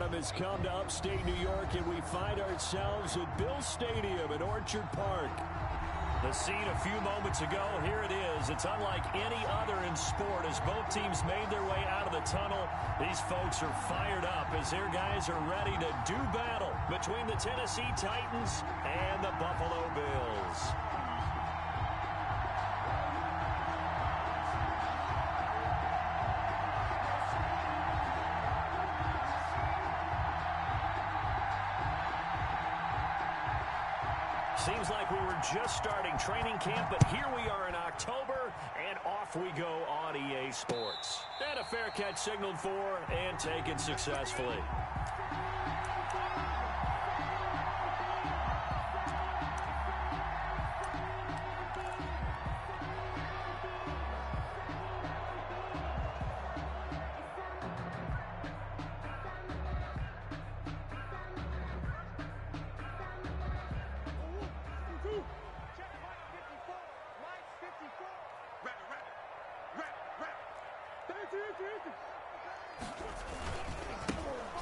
autumn has come to upstate New York, and we find ourselves at Bill Stadium in Orchard Park. The scene a few moments ago, here it is. It's unlike any other in sport as both teams made their way out of the tunnel. These folks are fired up as their guys are ready to do battle between the Tennessee Titans and the Buffalo Bills. Seems like we were just starting training camp, but here we are in October, and off we go on EA Sports. And a fair catch signaled for and taken successfully.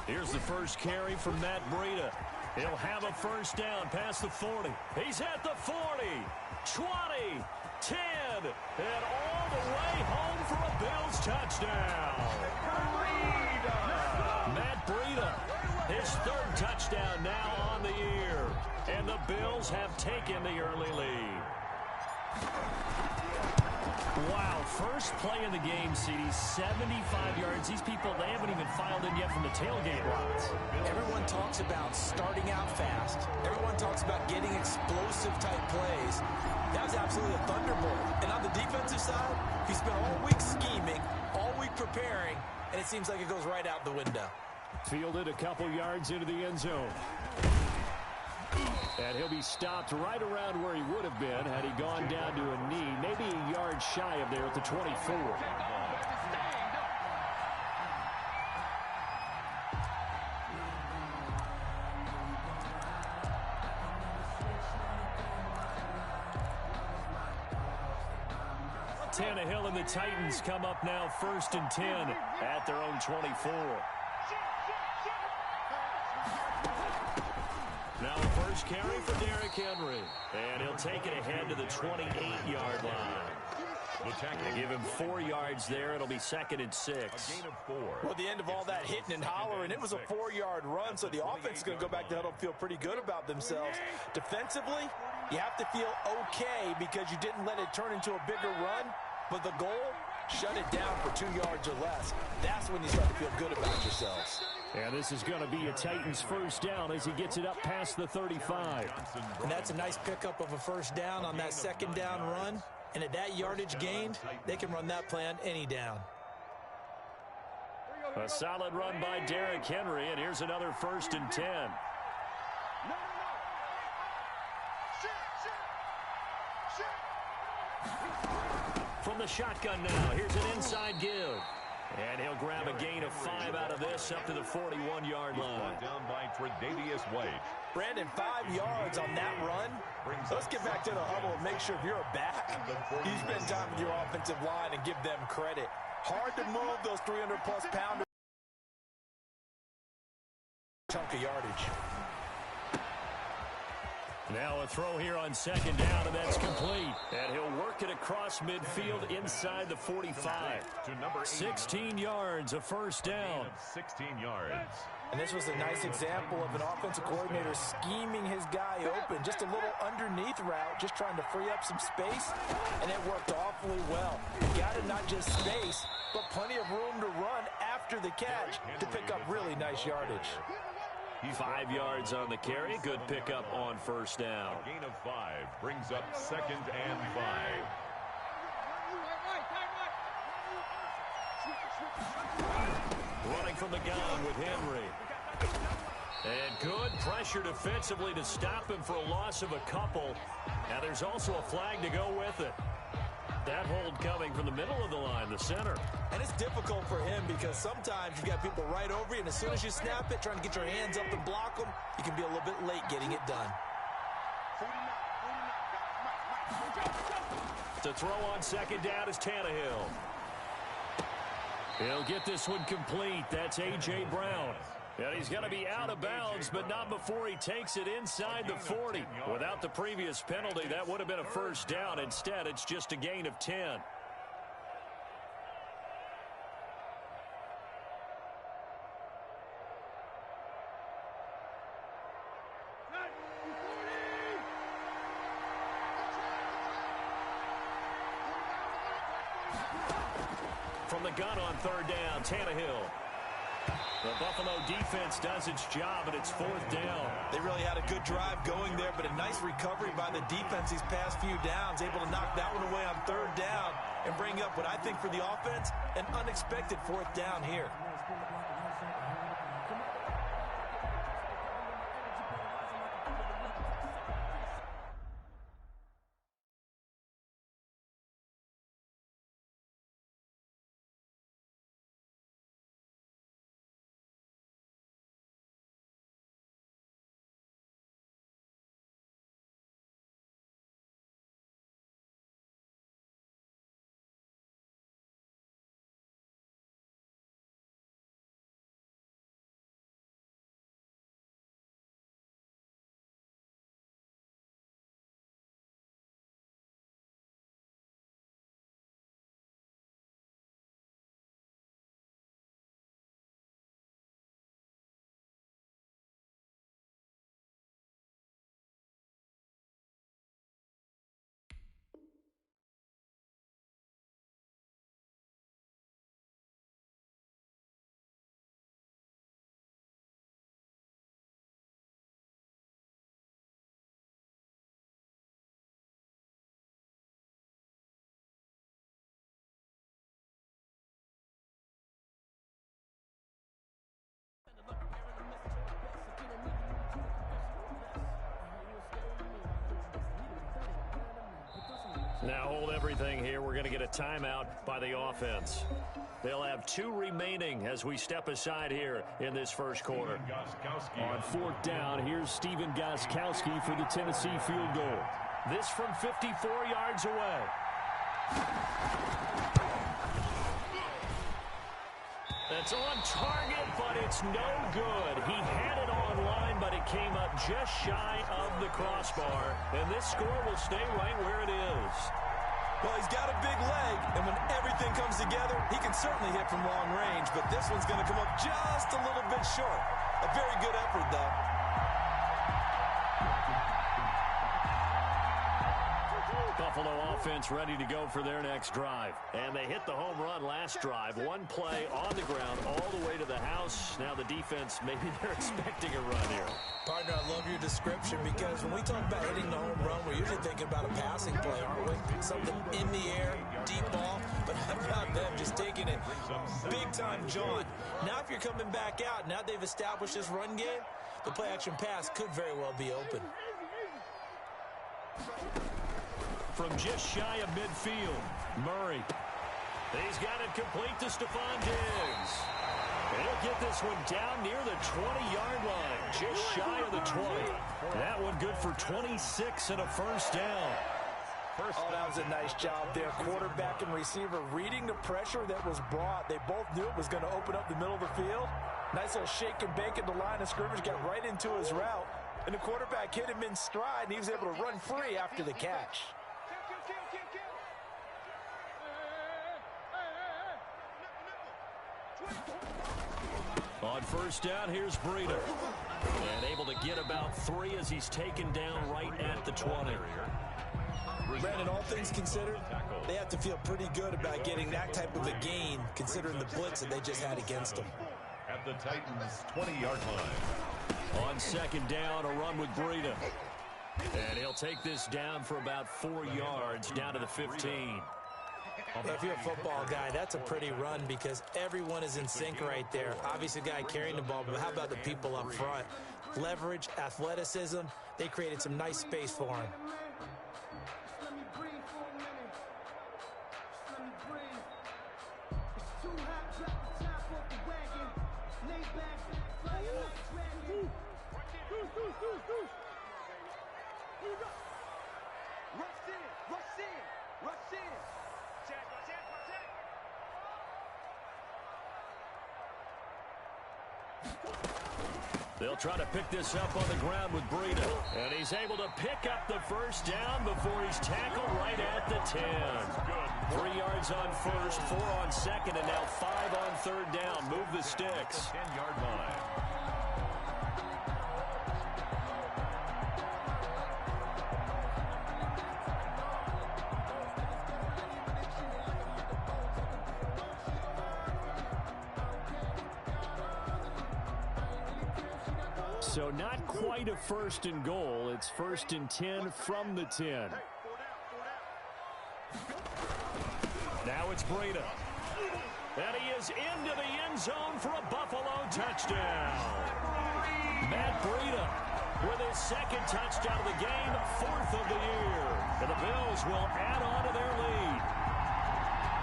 Here's the first carry from Matt Breida. He'll have a first down past the 40. He's at the 40, 20, 10, and all the way home for a Bills touchdown. Matt Breida, his third touchdown now on the year. And the Bills have taken the early lead. Wow, first play of the game, CD, 75 yards. These people, they haven't even filed in yet from the tailgate lots. Everyone talks about starting out fast. Everyone talks about getting explosive-type plays. That was absolutely a thunderbolt. And on the defensive side, he spent all week scheming, all week preparing, and it seems like it goes right out the window. Fielded a couple yards into the end zone. And he'll be stopped right around where he would have been had he gone down to a knee, maybe a yard shy of there at the 24. Tannehill and the Titans come up now 1st and 10 at their own 24. Now a first carry for Derrick Henry. And he'll take it ahead to the 28-yard line. They give him 4 yards there. It'll be 2nd and 6. A gain of 4. Well, at the end of all that hitting and hollering, it was a 4-yard run, so the offense is going to go back to huddle and feel pretty good about themselves. Defensively, you have to feel okay because you didn't let it turn into a bigger run, but the goal, shut it down for 2 yards or less. That's when you start to feel good about yourselves. And this is going to be a Titans first down as he gets it up past the 35. And that's a nice pickup of a first down on that second down run. And at that yardage gained, they can run that play on any down. A solid run by Derrick Henry, and here's another 1st and 10. From the shotgun now, here's an inside give. And he'll grab a gain of 5 out of this up to the 41-yard line. Down by Tre'Davious White. Brandon, 5 yards on that run. Let's get back to the huddle and make sure if you're a back, you spend time with your offensive line and give them credit. Hard to move those 300-plus pounders. Chunk of yardage. Now a throw here on 2nd down, and that's complete. And he'll work it across midfield inside the 45. 16 yards, a first down. 16 yards. And this was a nice example of an offensive coordinator scheming his guy open. Just a little underneath route, just trying to free up some space, and it worked awfully well. You got to not just space, but plenty of room to run after the catch to pick up really nice yardage. 5 yards on the carry. Good pickup on first down. A gain of 5 brings up 2nd and 5. Running from the gun with Henry. And good pressure defensively to stop him for a loss of a couple. Now there's also a flag to go with it. That hold coming from the middle of the line, the center. And it's difficult for him because sometimes you've got people right over you, and as soon as you snap it, trying to get your hands up and block them, you can be a little bit late getting it done. To throw on 2nd down is Tannehill. He'll get this one complete. That's A.J. Brown. And he's going to be out of bounds, but not before he takes it inside the 40. Without the previous penalty, that would have been a first down. Instead, it's just a gain of 10. From the gun on third down, Tannehill. The Buffalo defense does its job, and it's fourth down. They really had a good drive going there, but a nice recovery by the defense these past few downs, able to knock that one away on third down and bring up what I think for the offense, an unexpected fourth down here. Now hold everything here. We're going to get a timeout by the offense. They'll have 2 remaining as we step aside here in this first quarter. On fourth down, here's Stephen Gostkowski for the Tennessee field goal. This from 54 yards away. That's on target, but it's no good. He had it on line, but it came up just shy of the crossbar. And this score will stay right where it is. Well, he's got a big leg, and when everything comes together, he can certainly hit from long range, but this one's going to come up just a little bit short. A very good effort, though. Buffalo offense ready to go for their next drive. And they hit the home run last drive. One play on the ground all the way to the house. Now the defense, maybe they're expecting a run here. Partner, I love your description because when we talk about hitting the home run, we're usually thinking about a passing play, aren't we? Something in the air, deep ball. But how about them just taking it big-time jaunt? Now if you're coming back out, now they've established this run game, the play-action pass could very well be open. From just shy of midfield, Murray. He's got it complete to Stephon Diggs. He'll get this one down near the 20-yard line, just shy of the 20. That one good for 26 and a first down. Oh, that was a nice job there. Quarterback and receiver reading the pressure that was brought. They both knew it was going to open up the middle of the field. Nice little shake and bake at the line of scrimmage, got right into his route. And the quarterback hit him in stride, and he was able to run free after the catch. On first down, here's Breida. And able to get about 3 as he's taken down right at the 20. Brandon, all things considered, they have to feel pretty good about getting that type of a gain, considering the blitz that they just had against them. At the Titans' 20-yard line. On second down, a run with Breida. And he'll take this down for about 4 yards, down to the 15. If you're a football guy, that's a pretty run because everyone is in sync right there. Obviously, the guy carrying the ball, but how about the people up front? Leverage, athleticism, they created some nice space for him. They'll try to pick this up on the ground with Breida. And he's able to pick up the first down before he's tackled right at the 10. 3 yards on first, 4 on second, and now 5 on third down. Move the sticks. 10-yard line. So not quite a first and goal. It's first and 10 from the 10. Now it's Breida. And he is into the end zone for a Buffalo touchdown. Matt Breida with his second touchdown of the game, 4th of the year. And the Bills will add on to their lead.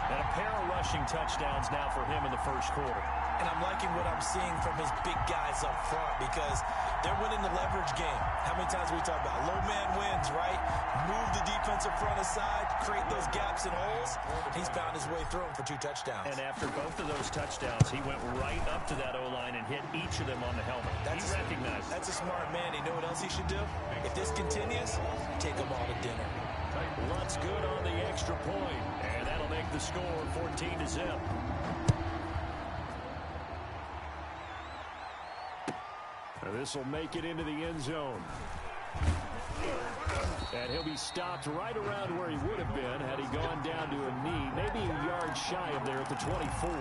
And a pair of rushing touchdowns now for him in the first quarter. And I'm liking what I'm seeing from his big guys up front because they're winning the leverage game. How many times we talk about low man wins, right? Move the defensive front aside, create those gaps and holes. He's found his way through them for 2 touchdowns. And after both of those touchdowns, he went right up to that O-line and hit each of them on the helmet. He recognized it. That's a smart man. You know what else he should do? If this continues, take them all to dinner. Lutz good on the extra point, and that'll make the score 14-0. This will make it into the end zone. And he'll be stopped right around where he would have been had he gone down to a knee, maybe a yard shy of there at the 24.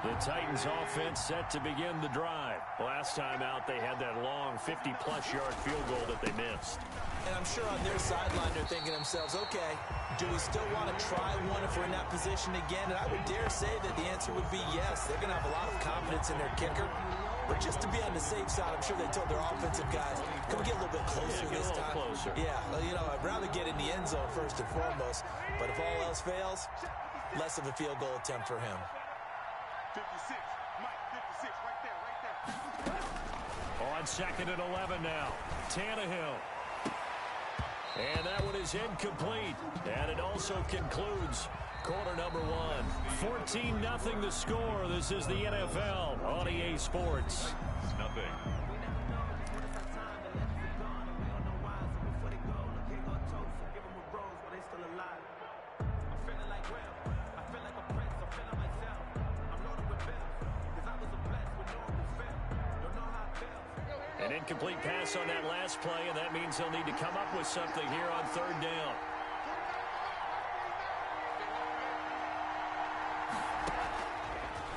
The Titans offense set to begin the drive. Last time out, they had that long 50-plus yard field goal that they missed. And I'm sure on their sideline they're thinking to themselves, okay, do we still want to try one if we're in that position again? And I would dare say that the answer would be yes. They're going to have a lot of confidence in their kicker. But just to be on the safe side, I'm sure they told their offensive guys, can we get a little bit closer this time? Closer. Yeah, well, you know, I'd rather get in the end zone first and foremost. But if all else fails, less of a field goal attempt for him. 56, Mike, 56, right there. On second and 11 now, Tannehill. And that one is incomplete. And it also concludes quarter number 1. 14-0 the score. This is the NFL on EA Sports. Nothing. An incomplete pass on that last play, and that means they'll need to come up with something here on third down.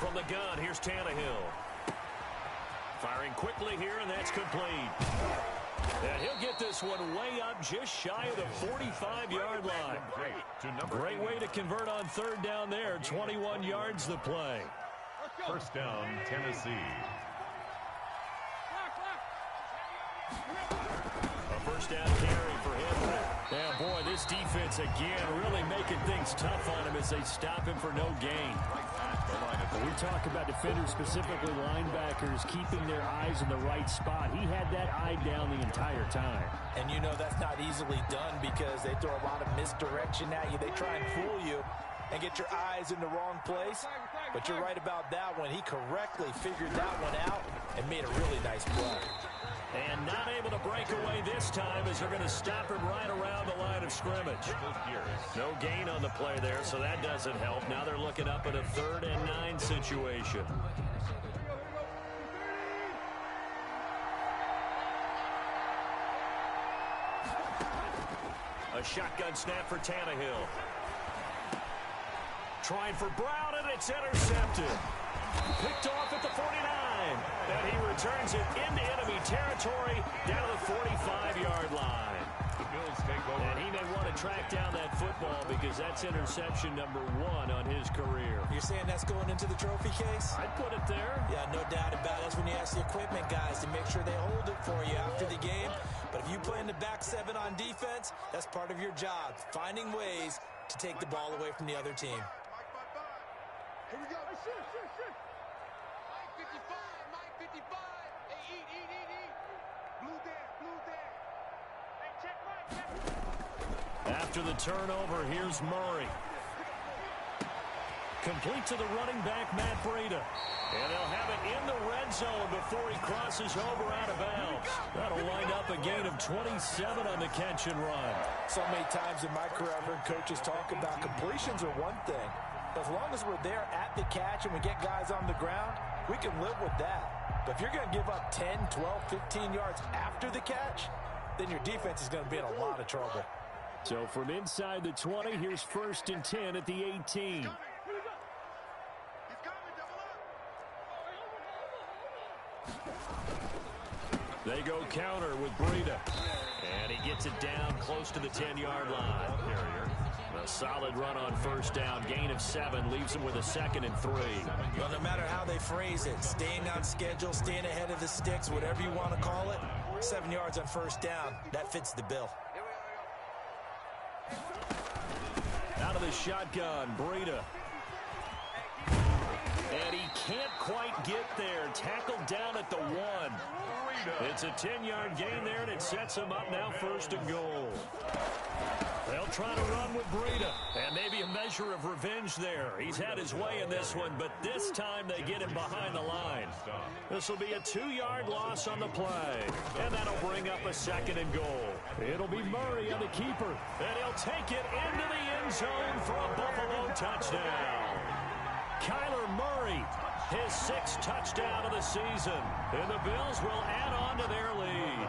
From the gun, here's Tannehill. Firing quickly here, and that's complete. And he'll get this one way up just shy of the 45-yard line. Great way to convert on third down there. 21 yards the play. First down, Tennessee. A first down carry for him. Yeah, boy, this defense again really making things tough on him as they stop him for no gain. We talk about defenders, specifically linebackers, keeping their eyes in the right spot. He had that eye down the entire time. And you know that's not easily done because they throw a lot of misdirection at you. They try and fool you and get your eyes in the wrong place. But you're right about that one. He correctly figured that one out and made a really nice play. And not able to break away this time as they're going to stop him right around the line of scrimmage. No gain on the play there, so that doesn't help. Now they're looking up at a 3rd and 9 situation. A shotgun snap for Tannehill. Trying for Brown, and it's intercepted. Picked off at the 49. And he returns it into enemy territory down to the 45-yard line. The Bills take over. And he may want to track down that football because that's interception number 1 on his career. You're saying that's going into the trophy case? I'd put it there. Yeah, no doubt about it. That's when you ask the equipment guys to make sure they hold it for you after the game. But if you play in the back 7 on defense, that's part of your job, finding ways to take the ball away from the other team. Here we go. Hey, shoot. Mike 55, Mike 55. Hey, eat. Blue there. Hey, check Mike. After the turnover, here's Murray. Complete to the running back, Matt Breida. before he crosses over out of bounds. That'll wind up a gain of 27 on the catch and run. So many times in my career, I've heard coaches talk about completions are one thing. As long as we're there at the catch and we get guys on the ground, we can live with that. But if you're going to give up 10, 12, 15 yards after the catch, then your defense is going to be in a lot of trouble. So from inside the 20, here's 1st and 10 at the 18. They go counter with Breida. And he gets it down close to the 10-yard line. A solid run on 1st down. Gain of 7 leaves him with a 2nd and 3. Well, no matter how they phrase it, staying on schedule, staying ahead of the sticks, whatever you want to call it, 7 yards on 1st down, that fits the bill. Out of the shotgun, Breida. And he can't quite get there. Tackled down at the 1. It's a 10-yard gain there, and it sets him up now 1st and goal. They'll try to run with Breida, and maybe a measure of revenge there. He's had his way in this one, but this time they get him behind the line. This will be a 2-yard loss on the play, and that'll bring up a 2nd and goal. It'll be Murray on the keeper, and he'll take it into the end zone for a Buffalo touchdown. Kyler Murray, his 6th touchdown of the season, and the Bills will add on to their lead.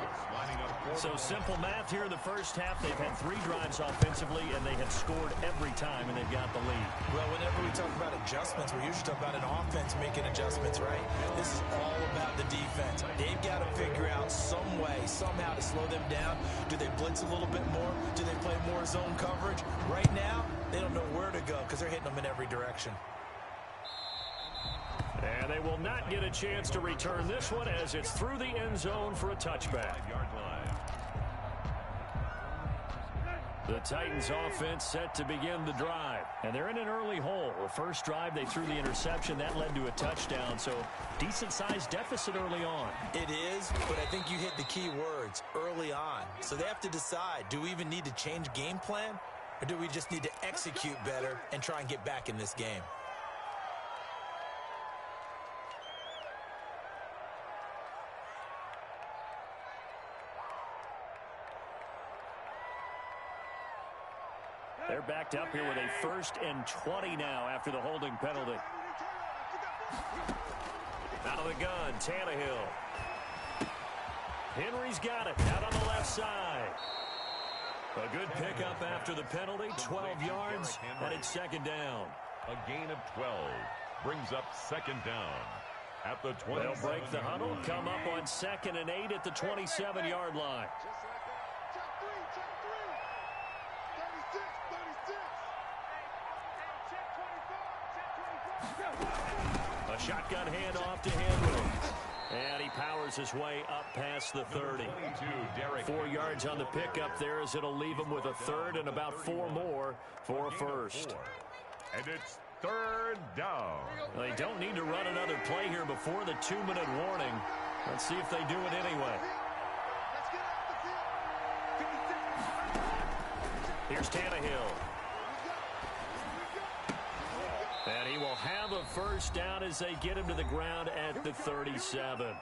So simple math here in the first half. They've had 3 drives offensively, and they have scored every time, and they've got the lead. Well, whenever we talk about adjustments, we usually talk about an offense making adjustments, right? This is all about the defense. They've got to figure out some way, somehow to slow them down. Do they blitz a little bit more? Do they play more zone coverage? Right now, they don't know where to go because they're hitting them in every direction. And they will not get a chance to return this one as it's through the end zone for a touchback. The Titans offense set to begin the drive. And they're in an early hole. The first drive, they threw the interception. That led to a touchdown. So decent-sized deficit early on. It is, but I think you hit the key words, early on. So they have to decide, do we even need to change game plan? Or do we just need to execute better and try and get back in this game? They're backed up here with a 1st and 20 now after the holding penalty. Out of the gun, Tannehill. Henry's got it out on the left side. A good pickup after the penalty, 12 yards, and it's 2nd down. A gain of 12 brings up 2nd down at the 20. They'll break the huddle, come up on 2nd and 8 at the 27-yard line. A shotgun handoff to Henry. And he powers his way up past the 30. 4 yards on the pickup there as it'll leave him with a 3rd and about 4 more for a 1st. And it's 3rd down. They don't need to run another play here before the 2-minute warning. Let's see if they do it anyway. Here's Tannehill. And he will have a 1st down as they get him to the ground at the 37.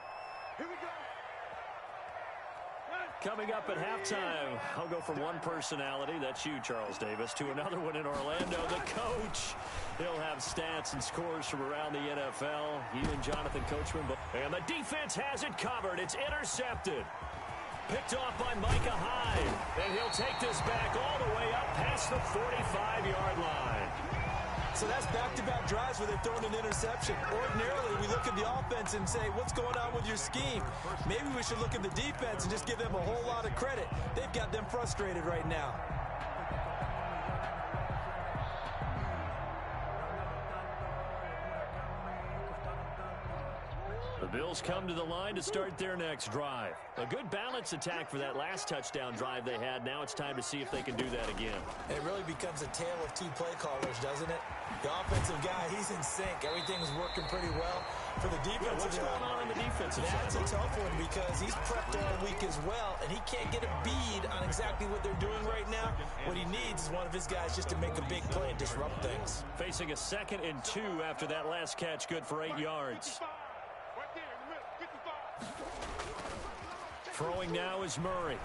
Coming up at halftime, I'll go from one personality, that's you, Charles Davis, to another one in Orlando, the coach. He'll have stats and scores from around the NFL. He and Jonathan Coachman. And the defense has it covered. It's intercepted. Picked off by Micah Hyde. And he'll take this back all the way up past the 45-yard line. So that's back-to-back drives where they've thrown an interception. Ordinarily, we look at the offense and say, what's going on with your scheme? Maybe we should look at the defense and just give them a whole lot of credit. They've got them frustrated right now. The Bills come to the line to start their next drive. A good balanced attack for that last touchdown drive they had. Now it's time to see if they can do that again. It really becomes a tale of 2 play callers, doesn't it? The offensive guy, he's in sync. Everything's working pretty well. For the defensive what's going on in the defensive side? That's a tough one because he's prepped all week as well, and he can't get a bead on exactly what they're doing right now. What he needs is one of his guys just to make a big play and disrupt things. Facing a 2nd and 2 after that last catch, good for 8 yards. 55. Right there in the middle. 55. Throwing now is Murray.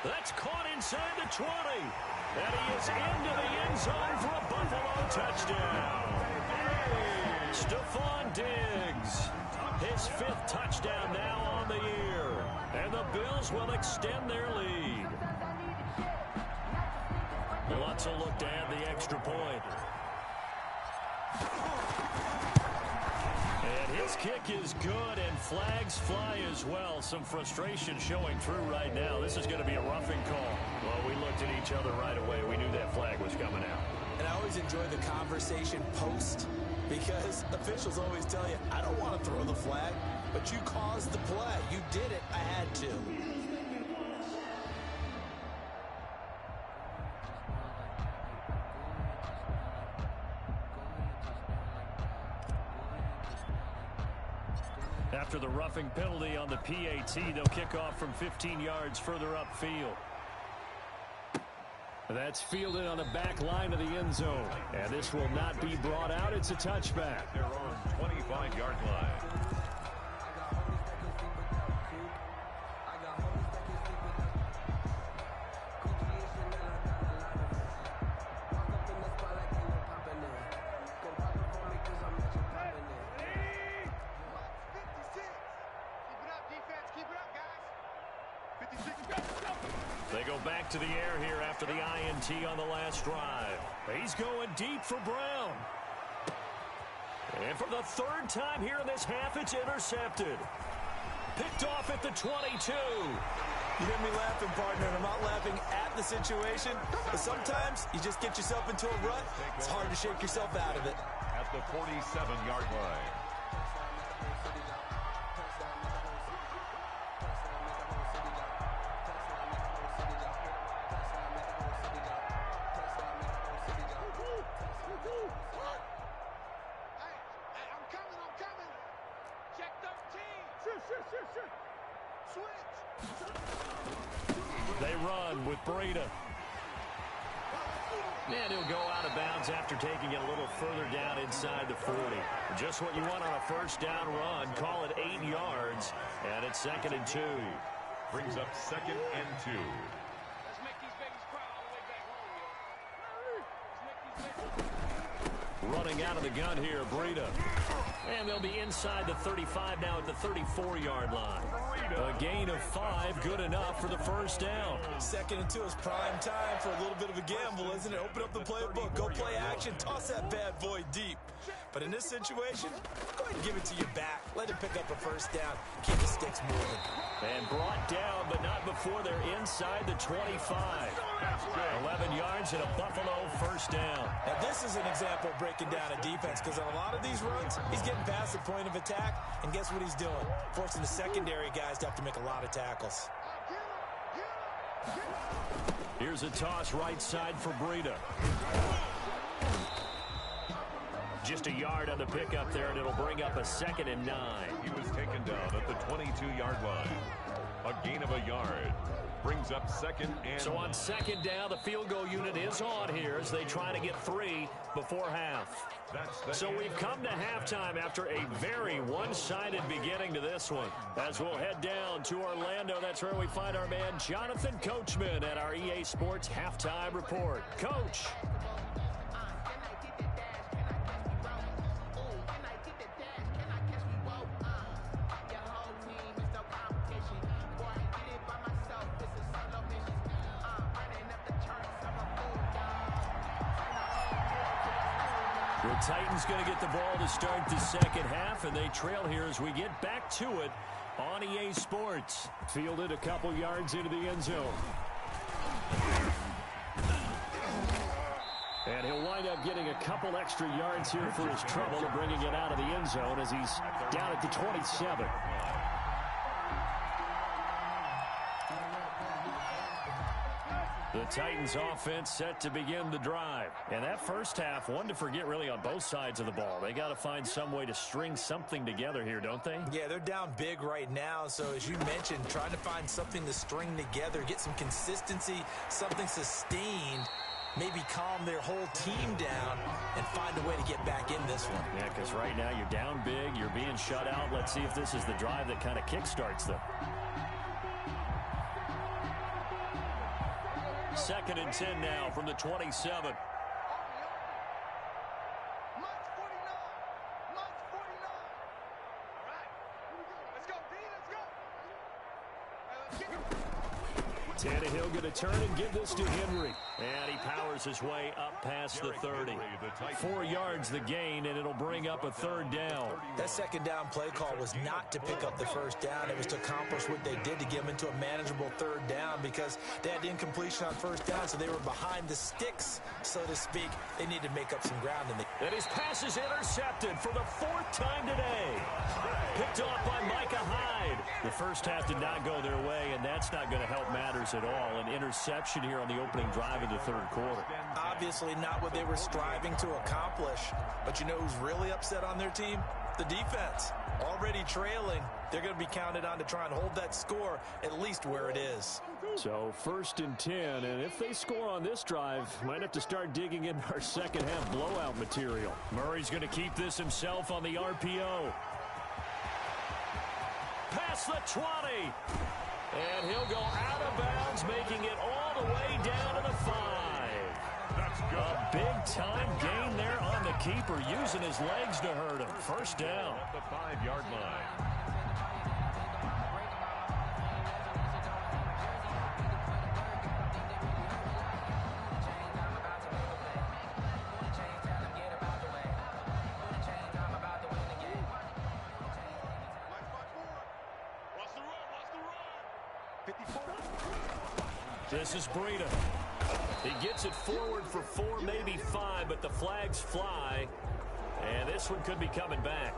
That's caught inside the 20. And he is into the end zone for a Buffalo touchdown. Stephon Diggs, his 5th touchdown now on the year. And the Bills will extend their lead. Lots of look to add the extra point. And his kick is good, and flags fly as well. Some frustration showing through right now. This is going to be a roughing call. Well, we looked at each other right away. We knew that flag was coming out. And I always enjoy the conversation post, because officials always tell you, I don't want to throw the flag, but you caused the play. You did it. I had to. After the roughing penalty on the PAT, they'll kick off from 15 yards further upfield. That's fielded on the back line of the end zone. And this will not be brought out. It's a touchback. They're on 25-yard line. They go back to the air here after the INT on the last drive. He's going deep for Brown. And for the 3rd time here in this half, it's intercepted. Picked off at the 22. You hear me laughing, partner, and I'm not laughing at the situation, but sometimes you just get yourself into a rut. It's hard to shake yourself out of it. At the 47-yard line. They run with Breida. And he'll go out of bounds after taking it a little further down inside the 40. Just what you want on a first down run. Call it 8 yards. And it's 2nd and 2. Brings up 2nd and 2. Let's make these babies cry all the way back home, yo. Let's make these babies. Running out of the gun here, Breida. And they'll be inside the 35 now at the 34-yard line. A gain of 5, good enough for the first down. 2nd and 2 is prime time for a little bit of a gamble, isn't it? Open up the playbook, go play action, toss that bad boy deep. But in this situation, go ahead and give it to your back. Let him pick up a first down. Keep the sticks moving. And brought down, but not before they're inside the 25. 11 yards and a Buffalo first down. Now, this is an example of breaking down a defense, because on a lot of these runs, he's getting past the point of attack, and guess what he's doing? Forcing the secondary guys to have to make a lot of tackles. Here's a toss right side for Breida. Just a yard on the pickup there, and it'll bring up a 2nd and 9. He was taken down at the 22-yard line. A gain of a yard. Brings up 2nd and So on 2nd down, the field goal unit is on here as they try to get 3 before half. So we've come to halftime after a very one-sided beginning to this one. As we'll head down to Orlando, that's where we find our man Jonathan Coachman at our EA Sports Halftime Report. Coach. The Titans going to get the ball to start the second half, and they trail here as we get back to it on EA Sports. Fielded a couple yards into the end zone. And he'll wind up getting a couple extra yards here for his trouble and bringing it out of the end zone as he's down at the 27. The Titans offense set to begin the drive. And that first half, one to forget really on both sides of the ball. They got to find some way to string something together here, don't they? Yeah, they're down big right now. So as you mentioned, trying to find something to string together, get some consistency, something sustained. maybe calm their whole team down and find a way to get back in this one. Yeah, because right now you're down big, you're being shut out. Let's see if this is the drive that kind of kickstarts them. 2nd and 10 now from the 27. Tannehill going to turn and give this to Henry. And he powers his way up past the 30. 4 yards the gain, and it'll bring up a 3rd down. That 2nd down play call was not to pick up the 1st down. It was to accomplish what they did to get them into a manageable 3rd down because they had incompletion on 1st down, so they were behind the sticks, so to speak. They need to make up some ground. And his pass is intercepted for the 4th time today. Picked off by Micah Hyde. The first half did not go their way, and that's not going to help matters at all. An interception here on the opening drive of the 3rd quarter. Obviously not what they were striving to accomplish. But you know who's really upset on their team? The defense. Already trailing. They're going to be counted on to try and hold that score at least where it is. So 1st and 10, and if they score on this drive, might have to start digging in our second half blowout material. Murray's going to keep this himself on the RPO. Past the 20. And he'll go out of bounds, making it all the way down to the 5. That's good. A big-time gain there on the keeper, using his legs to hurt him. 1st down. At the 5-yard line. This is Breida. He gets it forward for 4, maybe 5, but the flags fly. And this one could be coming back.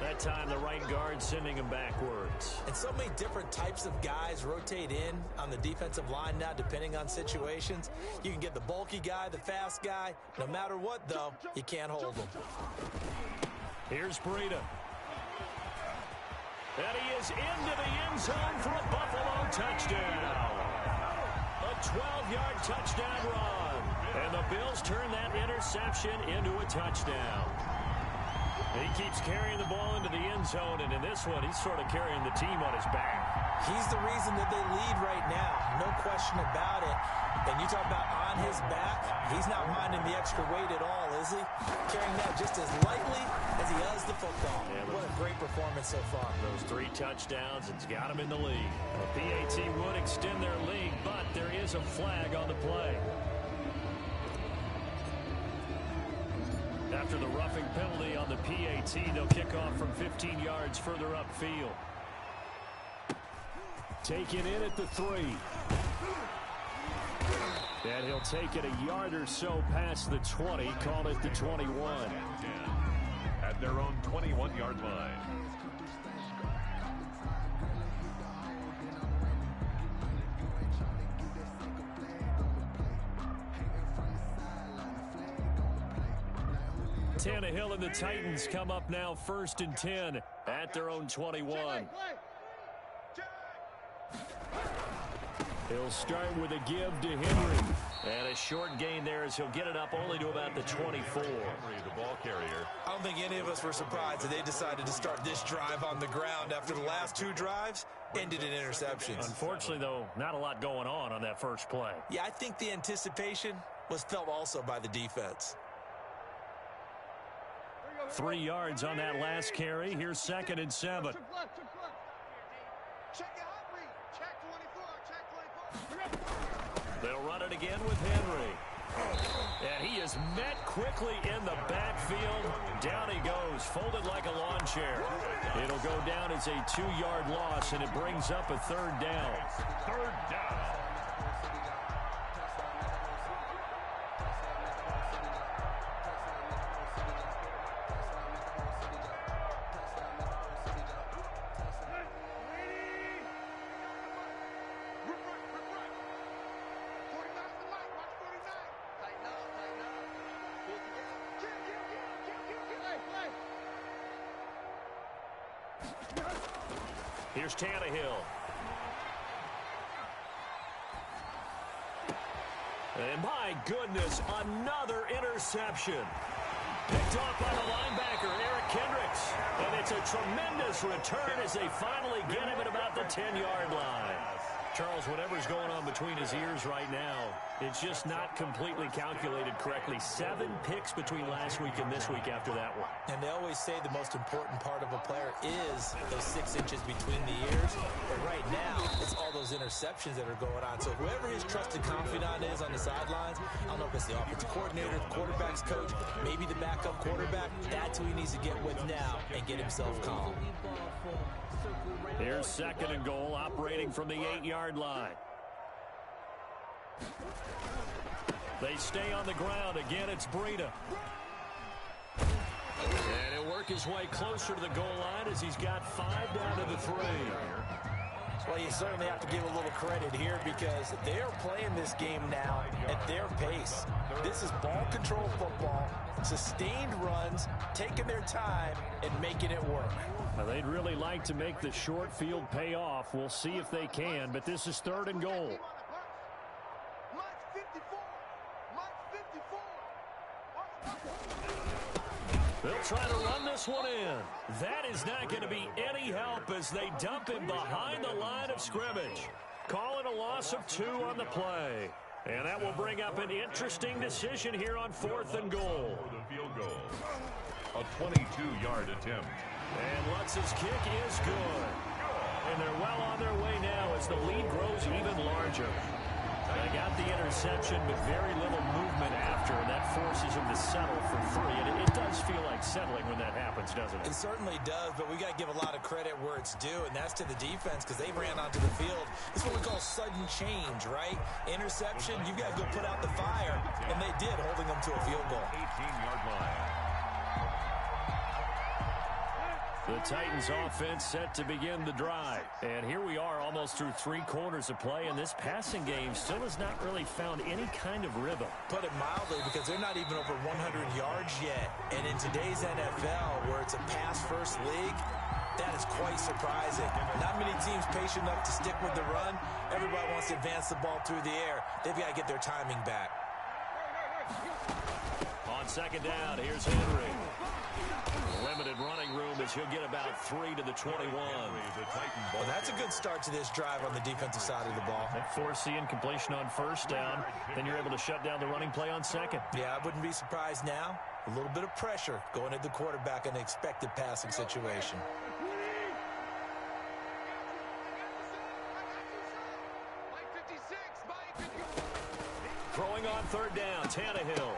That time the right guard sending him backwards. And so many different types of guys rotate in on the defensive line now depending on situations. You can get the bulky guy, the fast guy. No matter what, though, you can't hold them. Here's Breida. And he is into the end zone for a Buffalo touchdown. A 12-yard touchdown run. And the Bills turn that interception into a touchdown. He keeps carrying the ball into the end zone, and in this one, he's sort of carrying the team on his back. He's the reason that they lead right now. No question about it. And you talk about on his back, he's not minding the extra weight at all, is he? Carrying that just as lightly as he does the football. Yeah, what a great performance so far. Those 3 touchdowns, it's got him in the lead. The PAT would extend their lead, but there is a flag on the play. After the roughing penalty on the PAT, they'll kick off from 15 yards further upfield. Taken in at the 3. And he'll take it a yard or so past the 20, call it the 21. At their own 21-yard line. Tannehill and the Titans come up now 1st and 10 at their own 21. He'll start with a give to Henry. And a short gain there as he'll get it up only to about the 24. Henry, the ball carrier. I don't think any of us were surprised that they decided to start this drive on the ground after the last 2 drives ended in interceptions. Unfortunately, though, not a lot going on that first play. Yeah, I think the anticipation was felt also by the defense. 3 yards on that last carry. Here's 2nd and 7. They'll run it again with Henry. And he is met quickly in the backfield. Down he goes, folded like a lawn chair. It'll go down as a 2-yard loss, and it brings up a 3rd down. 3rd down. Here's Tannehill. And my goodness, another interception. Picked off by the linebacker, Eric Kendricks. And it's a tremendous return as they finally get him at about the 10-yard line. Charles, whatever's going on between his ears right now, it's just not completely calculated correctly. 7 picks between last week and this week after that one. And they always say the most important part of a player is those 6 inches between the ears. But right now, it's all those interceptions that are going on. So whoever his trusted confidant is on the sidelines, I don't know if it's the offensive coordinator, the quarterback's coach, maybe the backup quarterback, that's who he needs to get with now and get himself calm. Here's 2nd and goal, operating from the 8-yard line. They stay on the ground. Again, it's Breida. And he'll work his way closer to the goal line as he's got 5 down to the 3. Well, you certainly have to give a little credit here because they are playing this game now at their pace. This is ball control football, sustained runs, taking their time, and making it work. Well, they'd really like to make the short field pay off. We'll see if they can, but this is 3rd and goal. They'll try to run this one in. That is not going to be any help as they dump him behind the line of scrimmage. Call it a loss of 2 on the play. And that will bring up an interesting decision here on 4th and goal. For the field goal. A 22-yard attempt. And Lutz's kick is good. And they're well on their way now as the lead grows even larger. They got the interception, but very little movement after, and that forces him to settle for 3. And it does feel like settling when that happens, doesn't it? It certainly does, but we got to give a lot of credit where it's due, and that's to the defense because they ran onto the field. This is what we call sudden change, right? Interception, you've got to go put out the fire, and they did, holding them to a field goal. 18-yard line. The Titans offense set to begin the drive. And here we are almost through 3 quarters of play, and this passing game still has not really found any kind of rhythm. Put it mildly, because they're not even over 100 yards yet. And in today's NFL, where it's a pass-first league, that is quite surprising. Not many teams patient enough to stick with the run. Everybody wants to advance the ball through the air. They've got to get their timing back. On 2nd down, here's Henry. Limited running room as he'll get about 3 to the 21. Well, that's a good start to this drive on the defensive side of the ball. That force the incompletion on 1st down. Then you're able to shut down the running play on 2nd. Yeah, I wouldn't be surprised now. A little bit of pressure going at the quarterback in an expected passing situation. Throwing on 3rd down, Tannehill.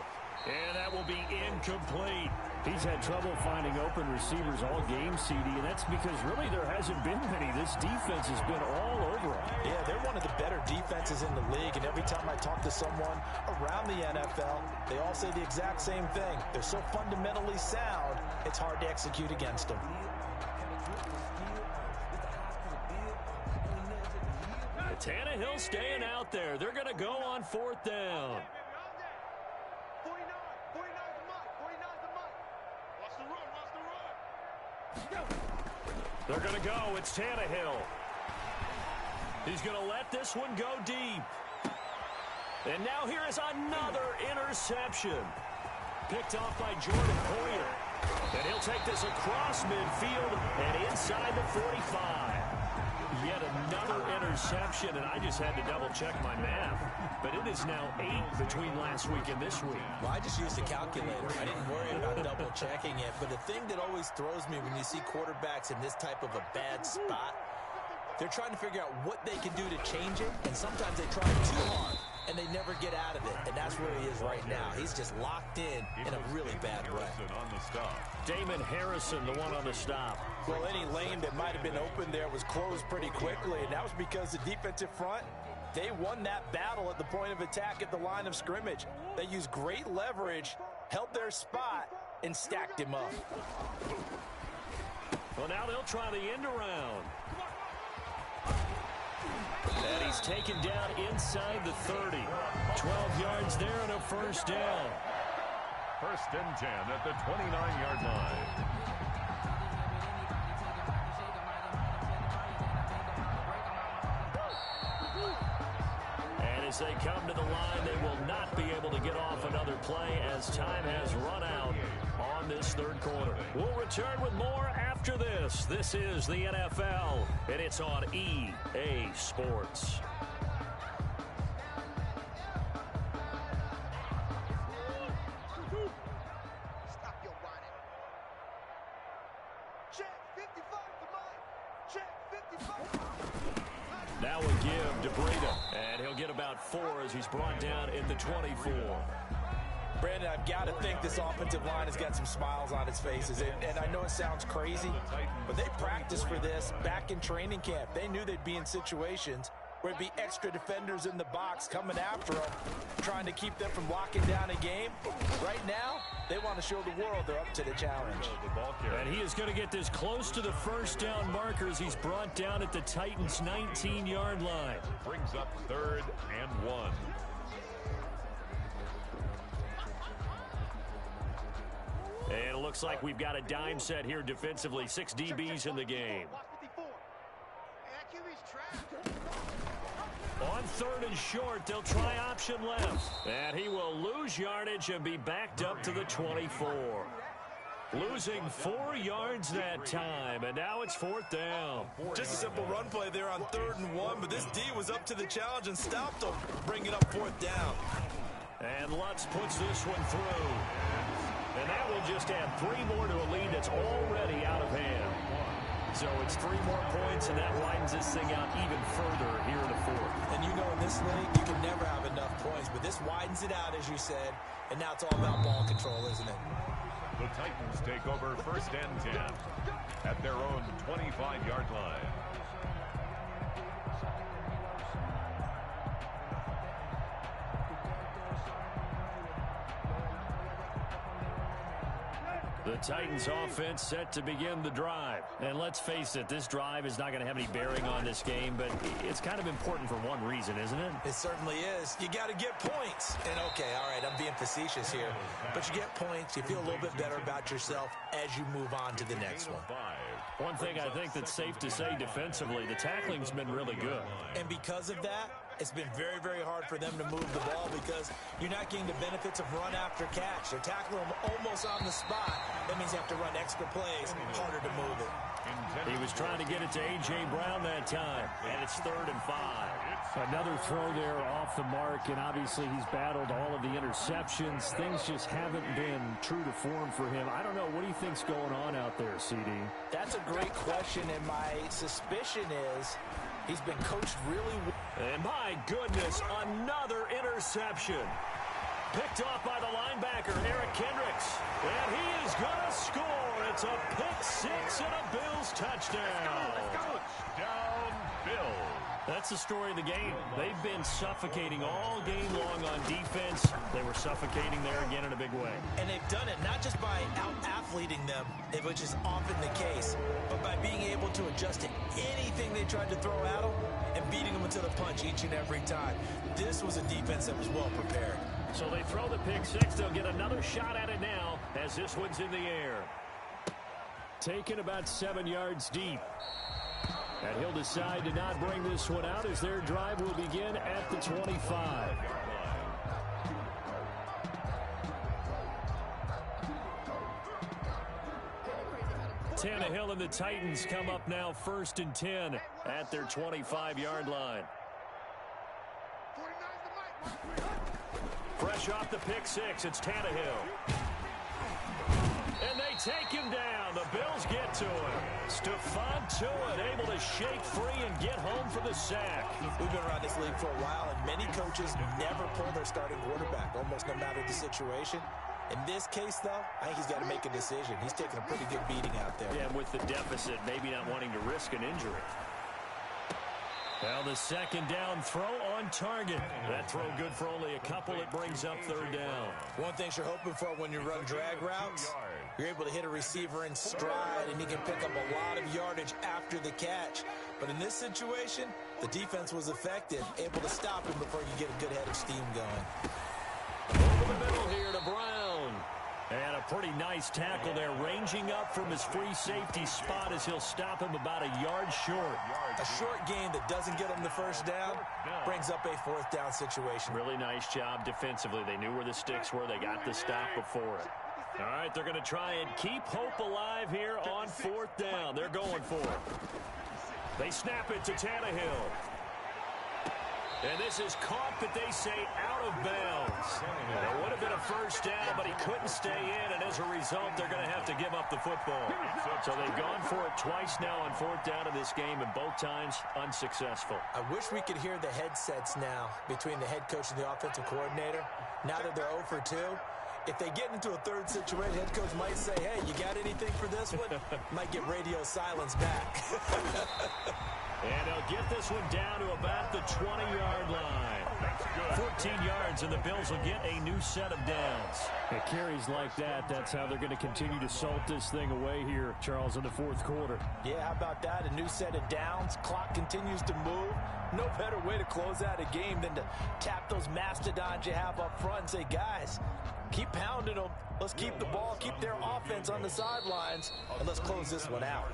And that will be incomplete. He's had trouble finding open receivers all game, CD, and that's because really there hasn't been many. This defense has been all over them. Yeah, they're one of the better defenses in the league, and every time I talk to someone around the NFL, they all say the exact same thing. They're so fundamentally sound, it's hard to execute against them. Tannehill staying out there. They're going to go on 4th down. They're going to go. It's Tannehill. He's going to let this one go deep. And now here is another interception. Picked off by Jordan Poyer. And he'll take this across midfield and inside the 45. Yet another interception, and I just had to double-check my math. But it is now 8 between last week and this week. Well, I just used a calculator. I didn't worry about double-checking it. But the thing that always throws me when you see quarterbacks in this type of a bad spot, they're trying to figure out what they can do to change it, and sometimes they try too hard, and they never get out of it. And that's where he is right now. He's just locked in a really bad way. On the stop. Damon Harrison, the one on the stop. Well, any lane that might have been open there was closed pretty quickly, and that was because the defensive front, they won that battle at the point of attack at the line of scrimmage. They used great leverage, held their spot, and stacked him up. Well, now they'll try the end around. And he's taken down inside the 30. 12 yards there and a 1st down. 1st and 10 at the 29-yard line. As they come to the line, they will not be able to get off another play as time has run out on this third quarter. We'll return with more after this. This is the NFL, and it's on EA Sports. Now a give to Breida, and he'll get about 4 as he's brought down at the 24. Brandon, I've got to think this offensive line has got some smiles on its faces. And I know it sounds crazy, but they practiced for this back in training camp. They knew they'd be in situations where it'd be extra defenders in the box coming after them, trying to keep them from locking down a game. Right now, they want to show the world they're up to the challenge. And he is going to get this close to the first down markers. He's brought down at the Titans' 19-yard line. Brings up 3rd and 1. And it looks like we've got a dime set here defensively. 6 DBs in the game. On 3rd and short, they'll try option left. And he will lose yardage and be backed up to the 24. Losing 4 yards that time, and now it's 4th down. Just a simple run play there on 3rd and 1, but this D was up to the challenge and stopped them, bringing up 4th down. And Lutz puts this one through. And that will just add 3 more to a lead that's already out of hand. So it's 3 more points, and that widens this thing out even further here in the 4th. And you know in this league, you can never have enough points, but this widens it out, as you said, and now it's all about ball control, isn't it? The Titans take over 1st and 10 at their own 25-yard line. The Titans offense set to begin the drive. And let's face it, this drive is not going to have any bearing on this game, but it's kind of important for one reason, isn't it? It certainly is. You got to get points. And okay, all right, I'm being facetious here, but you get points, you feel a little bit better about yourself as you move on to the next one. One thing I think that's safe to say defensively, the tackling's been really good. And because of that, it's been very, very hard for them to move the ball because you're not getting the benefits of run after catch. They're tackling them almost on the spot. That means you have to run extra plays, harder to move it. He was trying to get it to A.J. Brown that time, and it's 3rd and 5. Another throw there off the mark, and obviously he's battled all of the interceptions. Things just haven't been true to form for him. I don't know. What do you think's going on out there, CD? That's a great question, and my suspicion is he's been coached really well. And my goodness, another interception. Picked off by the linebacker, Eric Kendricks. And he is going to score. It's a pick 6 and a Bills touchdown. Touchdown, Bills. That's the story of the game. They've been suffocating all game long on defense. They were suffocating there again in a big way. And they've done it not just by out-athleting them, which is often the case, but by being able to adjust to anything they tried to throw at them and beating them into the punch each and every time. This was a defense that was well prepared. So they throw the pick 6. They'll get another shot at it now as this one's in the air. Taken about 7 yards deep. And he'll decide to not bring this one out as their drive will begin at the 25. Tannehill and the Titans come up now 1st and 10 at their 25-yard line. Fresh off the pick 6, it's Tannehill. And they take him down. The Bills get to him. Stephon Tuitt able to shake free and get home for the sack. We've been around this league for a while, and many coaches never pull their starting quarterback, almost no matter the situation. In this case, though, I think he's got to make a decision. He's taking a pretty good beating out there. Yeah, and with the deficit, maybe not wanting to risk an injury. Well, the second down throw on target. That throw good for only a couple. It brings up 3rd down. One thing you're hoping for when you run drag routes, you're able to hit a receiver in stride, and he can pick up a lot of yardage after the catch. But in this situation, the defense was effective, able to stop him before you get a good head of steam going. Over the middle here to Brown. And a pretty nice tackle there, ranging up from his free safety spot as he'll stop him about a yard short. A short gain that doesn't get him the first down brings up a fourth down situation. Really nice job defensively. They knew where the sticks were. They got the stop before it. All right, they're going to try and keep hope alive here on fourth down. They're going for it. They snap it to Tannehill. And this is caught, but they say out of bounds. It would have been a first down, but he couldn't stay in, and as a result, they're going to have to give up the football. So they've gone for it twice now on fourth down in this game, and both times unsuccessful. I wish we could hear the headsets now between the head coach and the offensive coordinator. Now that they're 0 for 2, if they get into a third situation, head coach might say, hey, you got anything for this one? Might get radio silence back. And they'll get this one down to about the 20-yard line. 14 yards, and the Bills will get a new set of downs. It carries like that. That's how they're going to continue to salt this thing away here, Charles, in the fourth quarter. Yeah, how about that? A new set of downs. Clock continues to move. No better way to close out a game than to tap those mastodons you have up front and say, guys, keep pounding them. Let's keep the ball, keep their offense on the sidelines, and let's close this one out.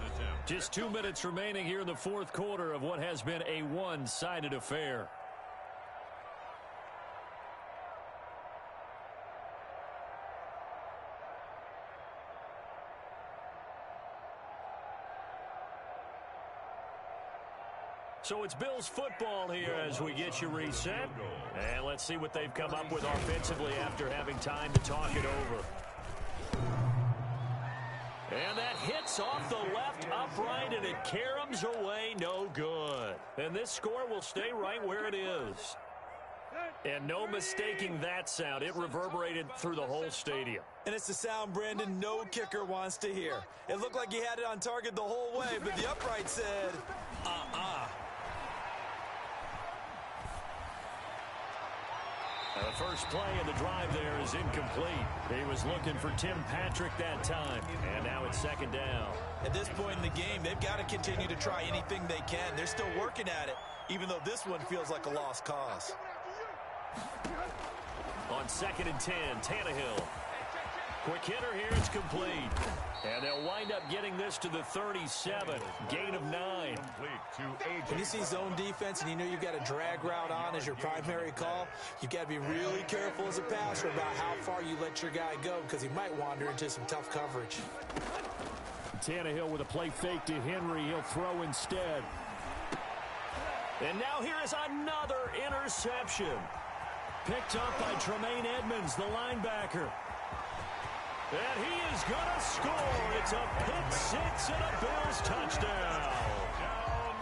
Just 2 minutes remaining here in the fourth quarter of what has been a one-sided affair. So it's Bills football here as we get you reset. And let's see what they've come up with offensively after having time to talk it over. And that hits off the left upright, and it caroms away, no good. And this score will stay right where it is. And no mistaking that sound. It reverberated through the whole stadium. And it's the sound, Brandon, no kicker wants to hear. It looked like he had it on target the whole way, but the upright said, Now the first play of the drive there is incomplete. He was looking for Tim Patrick that time, and now it's second down. At this point in the game, they've got to continue to try anything they can. They're still working at it, even though this one feels like a lost cause. On 2nd and 10, Tannehill. Quick hitter here, it's complete. And they'll wind up getting this to the 37. Gain of 9. When you see zone defense and you know you've got a drag route on as your primary call, you've got to be really careful as a passer about how far you let your guy go, because he might wander into some tough coverage. Tannehill with a play fake to Henry. He'll throw instead. And now here is another interception. Picked up by Tremaine Edmonds, the linebacker. And he is going to score. It's a pick six and a Bills touchdown.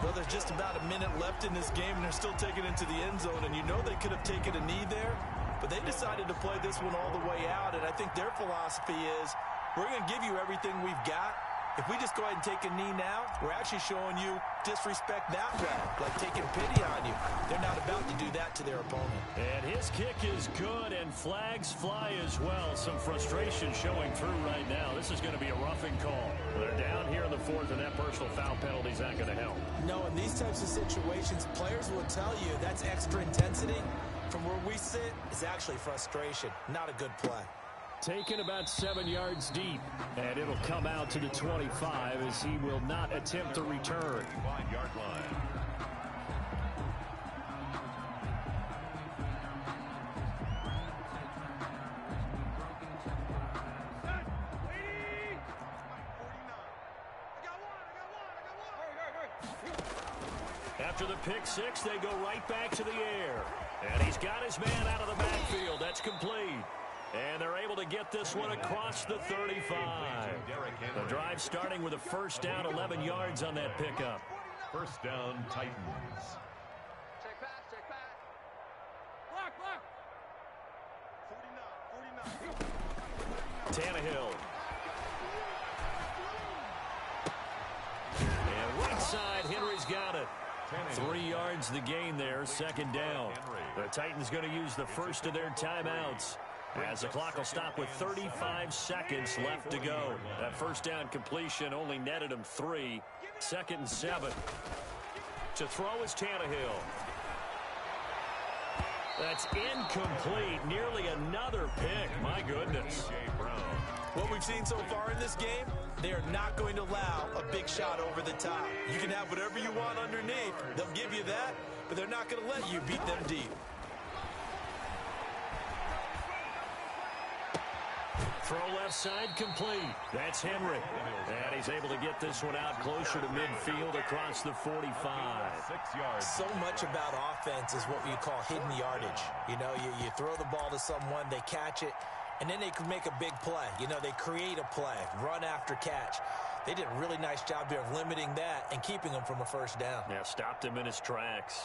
Well, there's just about a minute left in this game, and they're still taking it to the end zone. And you know they could have taken a knee there, but they decided to play this one all the way out. And I think their philosophy is, we're going to give you everything we've got. If we just go ahead and take a knee now, we're actually showing you disrespect that way, like taking pity on you. They're not about to do that to their opponent. And his kick is good, and flags fly as well. Some frustration showing through right now. This is going to be a roughing call. They're down here in the fourth, and that personal foul penalty is not going to help. No, in these types of situations, players will tell you that's extra intensity. From where we sit, it's actually frustration, not a good play. Taken about 7 yards deep, and it'll come out to the 25 as he will not attempt to return. 5-yard line. After the pick six, they go right back to the air. And he's got his man out of the backfield. That's complete. And they're able to get this one across the 35. The drive starting with a first down, 11 yards on that pickup. First down, Titans. Check back, check back. Block. Tannehill. And right side, Henry's got it. 3 yards the gain there, second down. The Titans going to use the first of their timeouts, as the clock will stop with 35 seconds left to go. That first down completion only netted him 3. 2nd and 7. To throw is Tannehill. That's incomplete. Nearly another pick. My goodness. What we've seen so far in this game, they are not going to allow a big shot over the top. You can have whatever you want underneath. They'll give you that, but they're not going to let you beat them deep. Throw left side complete. That's Henry. And he's able to get this one out closer to midfield across the 45. 6 yards. So much about offense is what we call hidden yardage. You know, you throw the ball to someone, they catch it, and then they can make a big play. You know, they create a play, run after catch. They did a really nice job there of limiting that and keeping him from a first down. Yeah, stopped him in his tracks.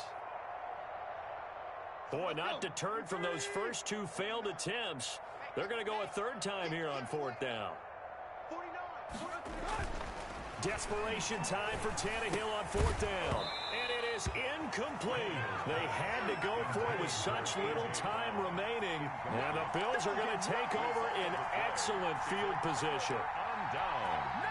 Boy, not deterred from those first two failed attempts. They're going to go a third time here on fourth down. Desperation time for Tannehill on fourth down. And it is incomplete. They had to go for it with such little time remaining. And the Bills are going to take over in excellent field position. On down.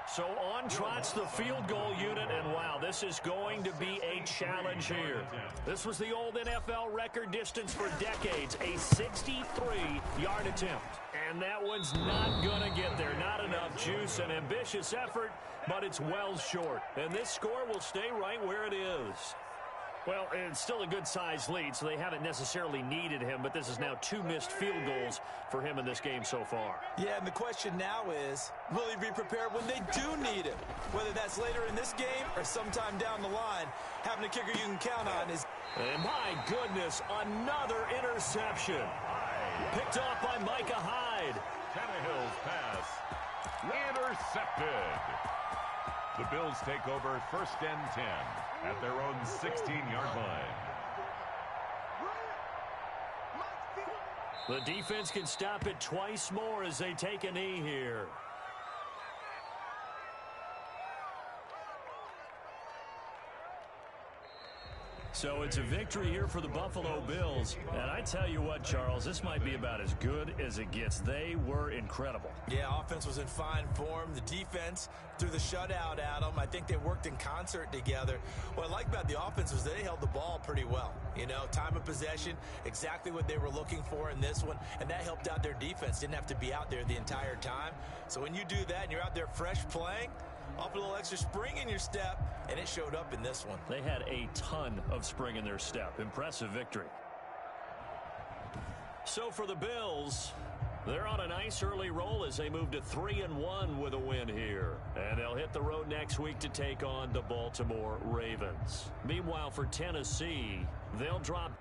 So on trots the field goal unit, and wow, this is going to be a challenge here. This was the old NFL record distance for decades, a 63-yard attempt. And that one's not going to get there. Not enough juice, an ambitious effort, but it's well short. And this score will stay right where it is. Well, it's still a good-sized lead, so they haven't necessarily needed him, but this is now 2 missed field goals for him in this game so far. Yeah, and the question now is, will he be prepared when they do need him? Whether that's later in this game or sometime down the line, having a kicker you can count on is... And my goodness, another interception. Picked off by Micah Hyde. Tannehill's pass. Intercepted. The Bills take over first and 10 at their own 16-yard line. The defense can stop it twice more as they take a knee here. So it's a victory here for the Buffalo Bills. And I tell you what, Charles, this might be about as good as it gets. They were incredible. Yeah, offense was in fine form. The defense threw the shutout at them. I think they worked in concert together. What I like about the offense was they held the ball pretty well. You know, time of possession, exactly what they were looking for in this one. And that helped out their defense. Didn't have to be out there the entire time. So when you do that and you're out there fresh playing, off a little extra spring in your step, and it showed up in this one. They had a ton of spring in their step. Impressive victory. So for the Bills, they're on a nice early roll as they move to 3-1 with a win here. And they'll hit the road next week to take on the Baltimore Ravens. Meanwhile, for Tennessee, they'll drop